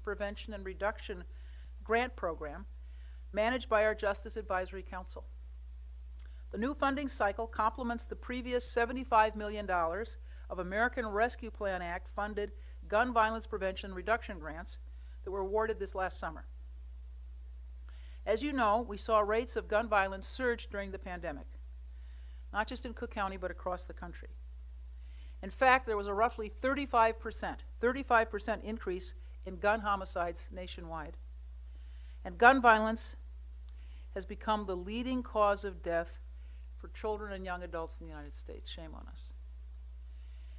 Prevention and Reduction grant program managed by our Justice Advisory Council. The new funding cycle complements the previous $75 million of American Rescue Plan Act funded gun violence prevention and reduction grants that were awarded this last summer. As you know, we saw rates of gun violence surge during the pandemic, not just in Cook County, but across the country. In fact, there was a roughly 35% increase in gun homicides nationwide. And gun violence has become the leading cause of death for children and young adults in the United States. Shame on us.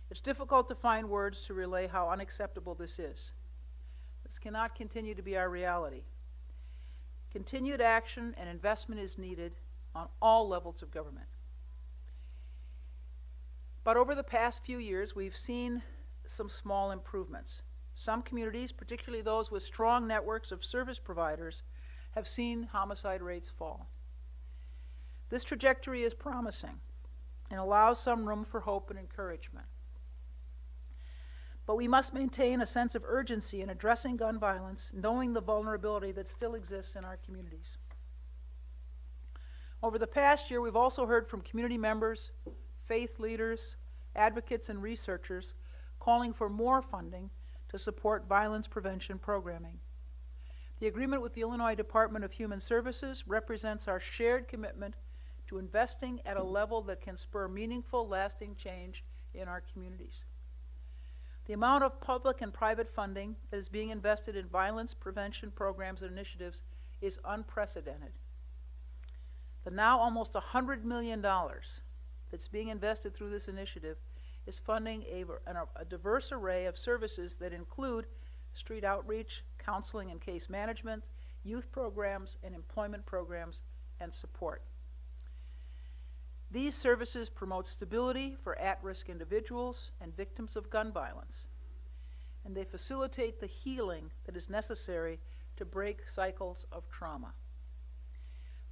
It's difficult to find words to relay how unacceptable this is. This cannot continue to be our reality. Continued action and investment is needed on all levels of government. But over the past few years, we've seen some small improvements. Some communities, particularly those with strong networks of service providers, have seen homicide rates fall. This trajectory is promising and allows some room for hope and encouragement. But we must maintain a sense of urgency in addressing gun violence, knowing the vulnerability that still exists in our communities. Over the past year, we've also heard from community members, faith leaders, advocates, and researchers calling for more funding to support violence prevention programming. The agreement with the Illinois Department of Human Services represents our shared commitment to investing at a level that can spur meaningful, lasting change in our communities. The amount of public and private funding that is being invested in violence prevention programs and initiatives is unprecedented. The now almost $100 million that's being invested through this initiative is funding a diverse array of services that include street outreach, counseling and case management, youth programs, and employment programs and support. These services promote stability for at-risk individuals and victims of gun violence, and they facilitate the healing that is necessary to break cycles of trauma.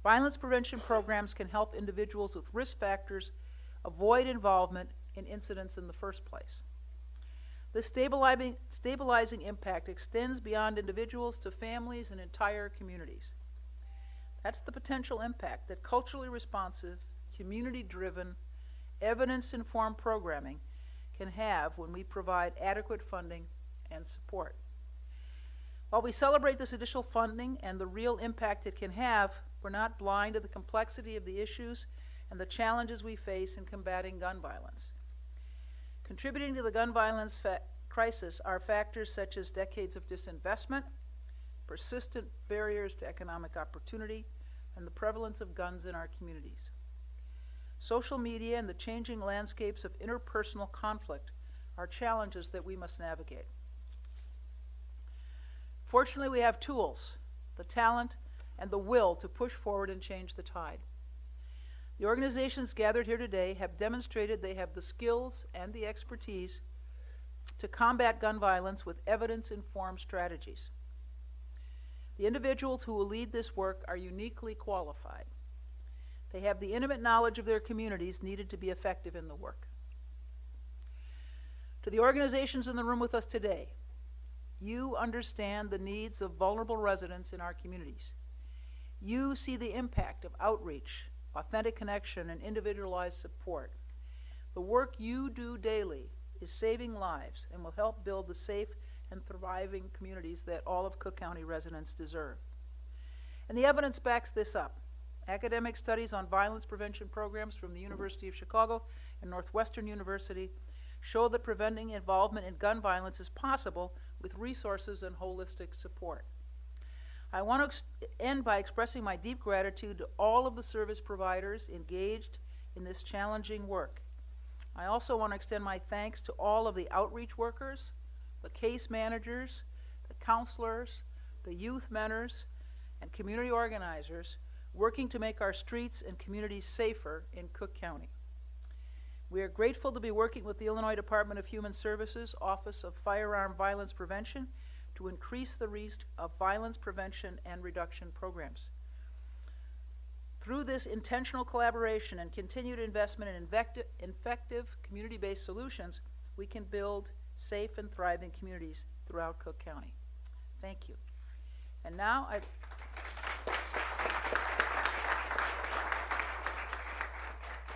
Violence prevention programs can help individuals with risk factors avoid involvement in incidents in the first place. This stabilizing impact extends beyond individuals to families and entire communities. That's the potential impact that culturally responsive, community-driven, evidence-informed programming can have when we provide adequate funding and support. While we celebrate this additional funding and the real impact it can have, we're not blind to the complexity of the issues and the challenges we face in combating gun violence. Contributing to the gun violence crisis are factors such as decades of disinvestment, persistent barriers to economic opportunity, and the prevalence of guns in our communities. Social media and the changing landscapes of interpersonal conflict are challenges that we must navigate. Fortunately, we have tools, the talent, and the will to push forward and change the tide. The organizations gathered here today have demonstrated they have the skills and the expertise to combat gun violence with evidence-informed strategies. The individuals who will lead this work are uniquely qualified. They have the intimate knowledge of their communities needed to be effective in the work. To the organizations in the room with us today, you understand the needs of vulnerable residents in our communities. You see the impact of outreach, authentic connection, and individualized support. The work you do daily is saving lives and will help build the safe and thriving communities that all of Cook County residents deserve. And the evidence backs this up. Academic studies on violence prevention programs from the University of Chicago and Northwestern University show that preventing involvement in gun violence is possible with resources and holistic support. I want to end by expressing my deep gratitude to all of the service providers engaged in this challenging work. I also want to extend my thanks to all of the outreach workers, the case managers, the counselors, the youth mentors, and community organizers working to make our streets and communities safer in Cook County. We are grateful to be working with the Illinois Department of Human Services Office of Firearm Violence Prevention to increase the reach of violence prevention and reduction programs. Through this intentional collaboration and continued investment in effective community-based solutions, we can build safe and thriving communities throughout Cook County. Thank you. And now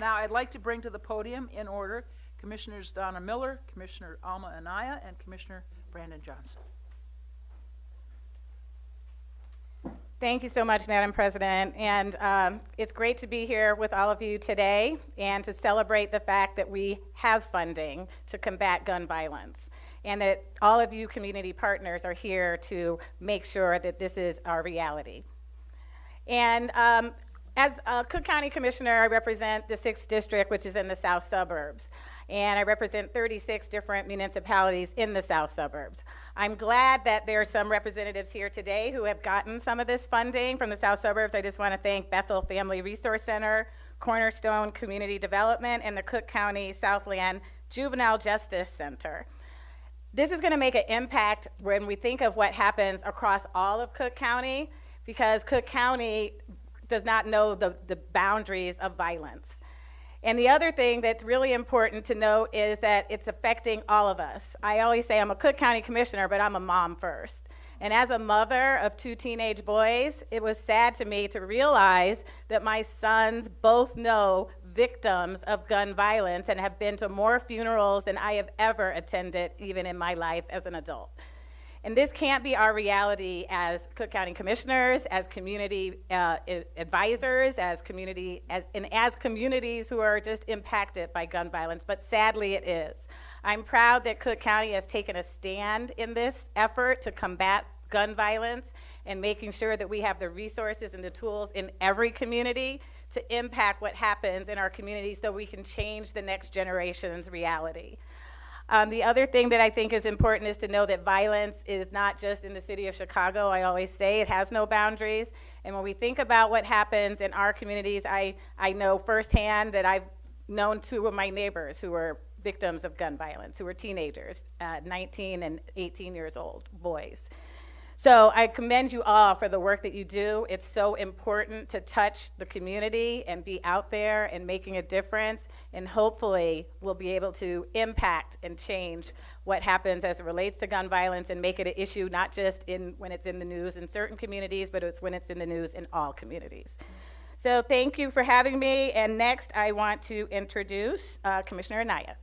I'd like to bring to the podium in order Commissioners Donna Miller, Commissioner Alma Anaya, and Commissioner Brandon Johnson. Thank you so much, Madam President. And it's great to be here with all of you today and to celebrate the fact that we have funding to combat gun violence and that all of you community partners are here to make sure that this is our reality. And as a Cook County Commissioner, I represent the 6th District, which is in the South Suburbs. And I represent 36 different municipalities in the South Suburbs. I'm glad that there are some representatives here today who have gotten some of this funding from the South Suburbs. I just want to thank Bethel Family Resource Center, Cornerstone Community Development, and the Cook County Southland Juvenile Justice Center. This is going to make an impact when we think of what happens across all of Cook County, because Cook County does not know the boundaries of violence. And the other thing that's really important to note is that it's affecting all of us. I always say I'm a Cook County Commissioner, but I'm a mom first. And as a mother of 2 teenage boys, it was sad to me to realize that my sons both know victims of gun violence and have been to more funerals than I have ever attended, even in my life as an adult. And this can't be our reality as Cook County Commissioners, as community advisors, as communities who are just impacted by gun violence, but sadly it is. I'm proud that Cook County has taken a stand in this effort to combat gun violence and making sure that we have the resources and the tools in every community to impact what happens in our community so we can change the next generation's reality. The other thing that I think is important is to know that violence is not just in the city of Chicago. I always say it has no boundaries. And when we think about what happens in our communities, I know firsthand that I've known 2 of my neighbors who were victims of gun violence, who were teenagers, 19 and 18 years old boys. So I commend you all for the work that you do. It's so important to touch the community and be out there and making a difference, and hopefully we'll be able to impact and change what happens as it relates to gun violence and make it an issue not just when it's in the news in certain communities, but it's when it's in the news in all communities. So thank you for having me, and next I want to introduce Commissioner Anaya.